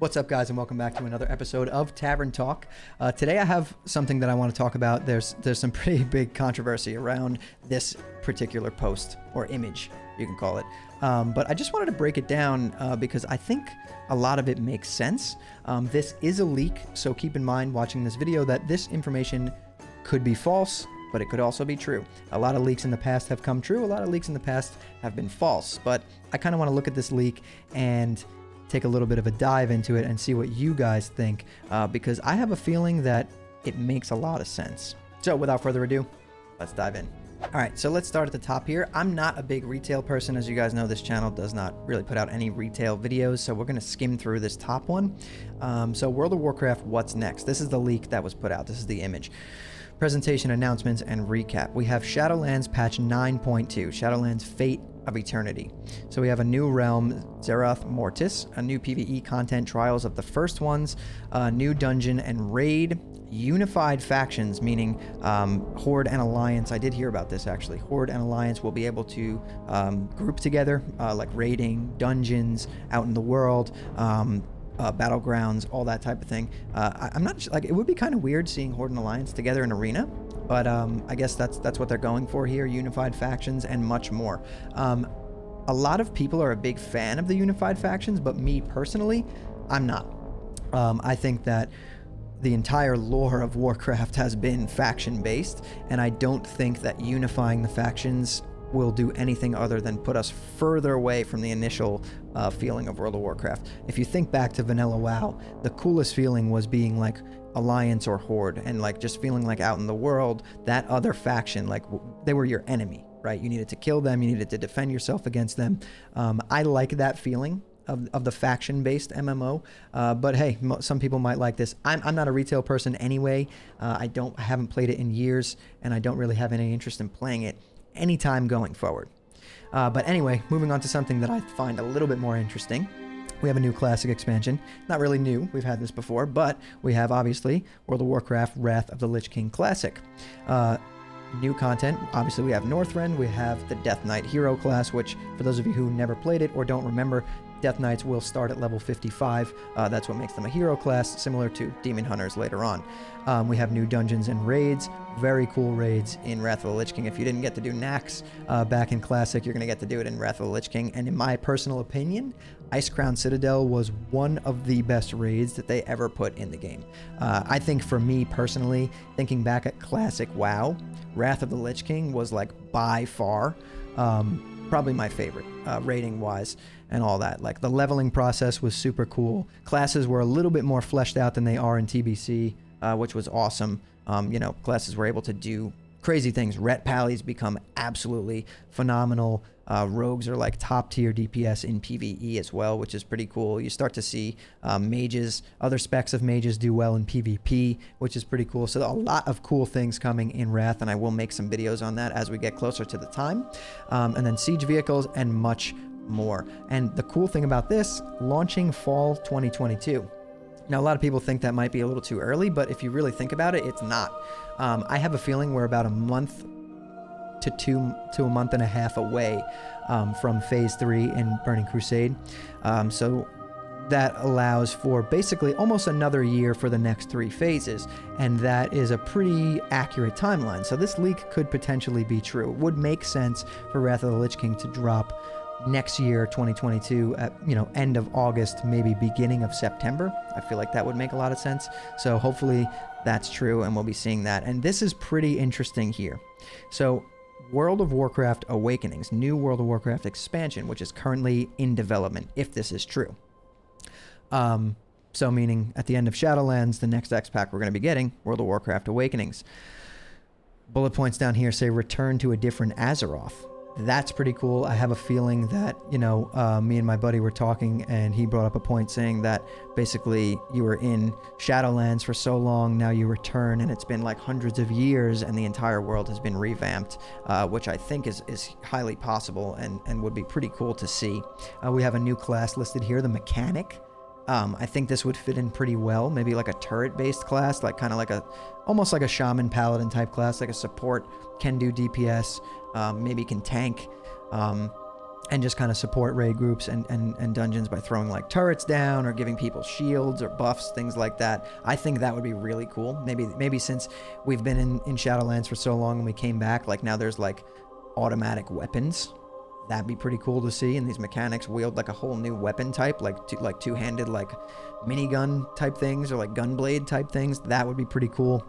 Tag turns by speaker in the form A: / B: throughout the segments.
A: What's up, guys, and welcome back to another episode of Tavern Talk. Today I have something that I want to talk about. There's some pretty big controversy around this particular post, or image, you can call it. But I just wanted to break it down because I think a lot of it makes sense. This is a leak, so keep in mind watching this video that this information could be false, but it could also be true. A lot of leaks in the past have come true. A lot of leaks in the past have been false. But I kind of want to look at this leak and take a little bit of a dive into it and see what you guys think, because I have a feeling that it makes a lot of sense. So without further ado, let's dive in. All right, so let's start at the top here. I'm not a big retail person. As you guys know, this channel does not really put out any retail videos, so we're going to skim through this top one. So World of Warcraft, what's next? This is the leak that was put out. This is the image. Presentation, announcements, and recap. We have Shadowlands patch 9.2, Shadowlands Fate of Eternity. So we have a new realm, Zerath Mortis, a new PvE content, Trials of the First Ones, a new dungeon and raid, unified factions, meaning Horde and Alliance. I did hear about this actually. Horde and Alliance will be able to group together, like raiding, dungeons out in the world, battlegrounds, all that type of thing. I'm not like, it would be kind of weird seeing Horde and Alliance together in arena, but I guess that's what they're going for here, unified factions and much more. A lot of people are a big fan of the unified factions, but me personally, I'm not. I think that the entire lore of Warcraft has been faction based, and I don't think that unifying the factions will do anything other than put us further away from the initial feeling of World of Warcraft. If you think back to Vanilla WoW, the coolest feeling was being like Alliance or Horde, and like just feeling like out in the world, that other faction, like they were your enemy, right? You needed to kill them, you needed to defend yourself against them. I like that feeling of the faction-based MMO, but hey, some people might like this. I'm not a retail person anyway. I haven't played it in years, and I don't really have any interest in playing it anytime going forward. But anyway, moving on to something that I find a little bit more interesting. We have a new classic expansion. Not really new, we've had this before, but we have obviously World of Warcraft Wrath of the Lich King Classic. New content, obviously we have Northrend, we have the Death Knight hero class, which for those of you who never played it or don't remember, Death Knights will start at level 55. That's what makes them a hero class, similar to Demon Hunters later on. We have new dungeons and raids, very cool raids in Wrath of the Lich King. If you didn't get to do Nax back in Classic, you're going to get to do it in Wrath of the Lich King. And in my personal opinion, Icecrown Citadel was one of the best raids that they ever put in the game. I think for me personally, thinking back at Classic WoW, Wrath of the Lich King was like by far probably my favorite, rating wise and all that. Like the leveling process was super cool. Classes were a little bit more fleshed out than they are in TBC, which was awesome. You know, classes were able to do crazy things. Ret Pallies become absolutely phenomenal. Rogues are like top tier DPS in PvE as well, which is pretty cool. You start to see mages, other specs of mages do well in PvP, which is pretty cool. So a lot of cool things coming in Wrath, and I will make some videos on that as we get closer to the time. And then siege vehicles and much more. And the cool thing about this, launching fall 2022. Now, a lot of people think that might be a little too early, but if you really think about it, it's not. I have a feeling we're about a month to a month and a half away from Phase 3 in Burning Crusade. So that allows for basically almost another year for the next 3 phases, and that is a pretty accurate timeline. So this leak could potentially be true. It would make sense for Wrath of the Lich King to drop next year, 2022, at, you know, end of August, maybe beginning of September. I feel like that would make a lot of sense. So hopefully that's true, and we'll be seeing that. And this is pretty interesting here. So World of Warcraft Awakenings, new World of Warcraft expansion, which is currently in development, if this is true. So meaning at the end of Shadowlands, the next X-Pack we're going to be getting, World of Warcraft Awakenings. Bullet points down here say return to a different Azeroth. That's pretty cool. I have a feeling that, you know, me and my buddy were talking, and he brought up a point saying that basically you were in Shadowlands for so long, now you return, and it's been like hundreds of years, and the entire world has been revamped, which I think is highly possible and would be pretty cool to see. We have a new class listed here, the Mechanic. I think this would fit in pretty well, maybe like a turret-based class, like kind of like almost like a Shaman Paladin type class, like a support, can do DPS, maybe can tank. and just kind of support raid groups and dungeons by throwing like turrets down or giving people shields or buffs, things like that. I think that would be really cool. Maybe since we've been in Shadowlands for so long and we came back, like now there's like automatic weapons. That'd be pretty cool to see, and these mechanics wield like a whole new weapon type, like two-handed like minigun type things or like gunblade type things. That would be pretty cool.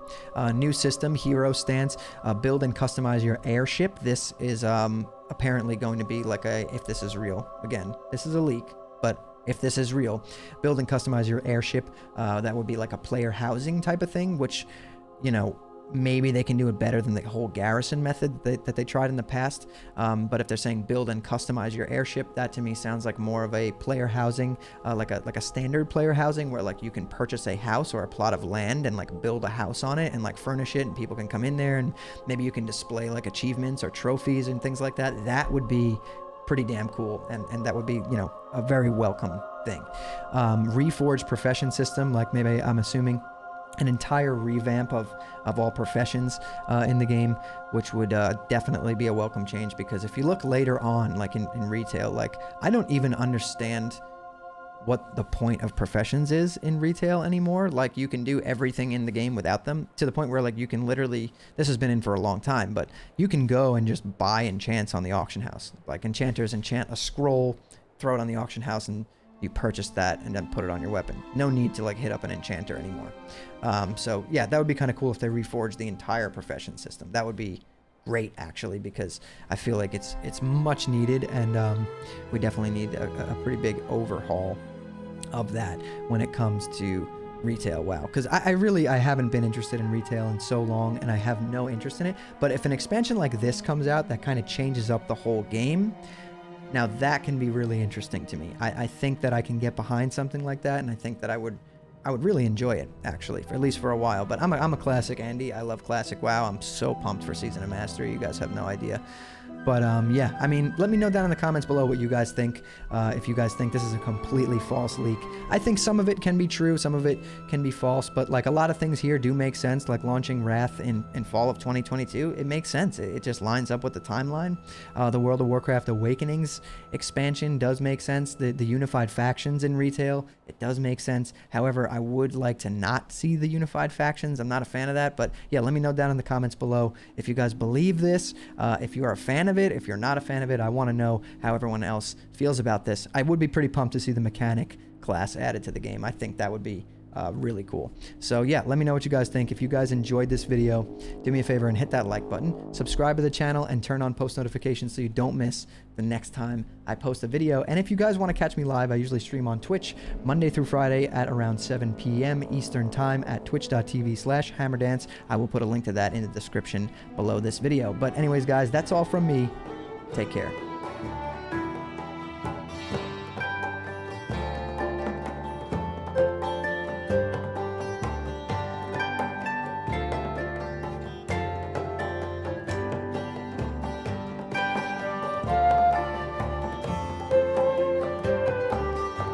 A: New system, hero stance, build and customize your airship. This is apparently going to be like a, if this is real, again, this is a leak, but if this is real, build and customize your airship. That would be like a player housing type of thing, which, you know, maybe they can do it better than the whole garrison method that they tried in the past. But if they're saying build and customize your airship, that to me sounds like more of a player housing, like a standard player housing where like you can purchase a house or a plot of land and like build a house on it and like furnish it, and people can come in there and maybe you can display like achievements or trophies and things like that. That would be pretty damn cool, and that would be, you know, a very welcome thing. Reforged profession system, like maybe I'm assuming an entire revamp of all professions in the game, which would definitely be a welcome change, because if you look later on, like in retail, like I don't even understand what the point of professions is in retail anymore. Like you can do everything in the game without them, to the point where like you can literally, this has been in for a long time, but you can go and just buy enchants on the auction house. Like enchanters enchant a scroll, throw it on the auction house, and you purchase that and then put it on your weapon. No need to like hit up an enchanter anymore. So yeah, that would be kind of cool if they reforged the entire profession system. That would be great, actually, because I feel like it's much needed, and we definitely need a pretty big overhaul of that when it comes to retail. WoW, because I haven't been interested in retail in so long, and I have no interest in it. But if an expansion like this comes out that kind of changes up the whole game, now that can be really interesting to me. I think that I can get behind something like that, and I think that I would really enjoy it, actually, for at least for a while. But I'm a classic Andy. I love classic WoW. I'm so pumped for Season of Mastery. You guys have no idea. But yeah, I mean, let me know down in the comments below what you guys think. If you guys think this is a completely false leak. I think some of it can be true, some of it can be false, but like a lot of things here do make sense, like launching Wrath in fall of 2022. It makes sense. It just lines up with the timeline. The World of Warcraft Awakenings expansion does make sense. The unified factions in retail, it does make sense. However, I would like to not see the unified factions. I'm not a fan of that, but yeah, let me know down in the comments below if you guys believe this, if you are a fan of it. If you're not a fan of it, I want to know how everyone else feels about this. I would be pretty pumped to see the mechanic class added to the game. I think that would be really cool. So yeah, let me know what you guys think. If you guys enjoyed this video, do me a favor and hit that like button, subscribe to the channel, and turn on post notifications so you don't miss the next time I post a video. And if you guys want to catch me live, I usually stream on Twitch Monday through Friday at around 7 p.m. Eastern time at twitch.tv/hammerdance. I will put a link to that in the description below this video. But anyways, guys, that's all from me. Take care.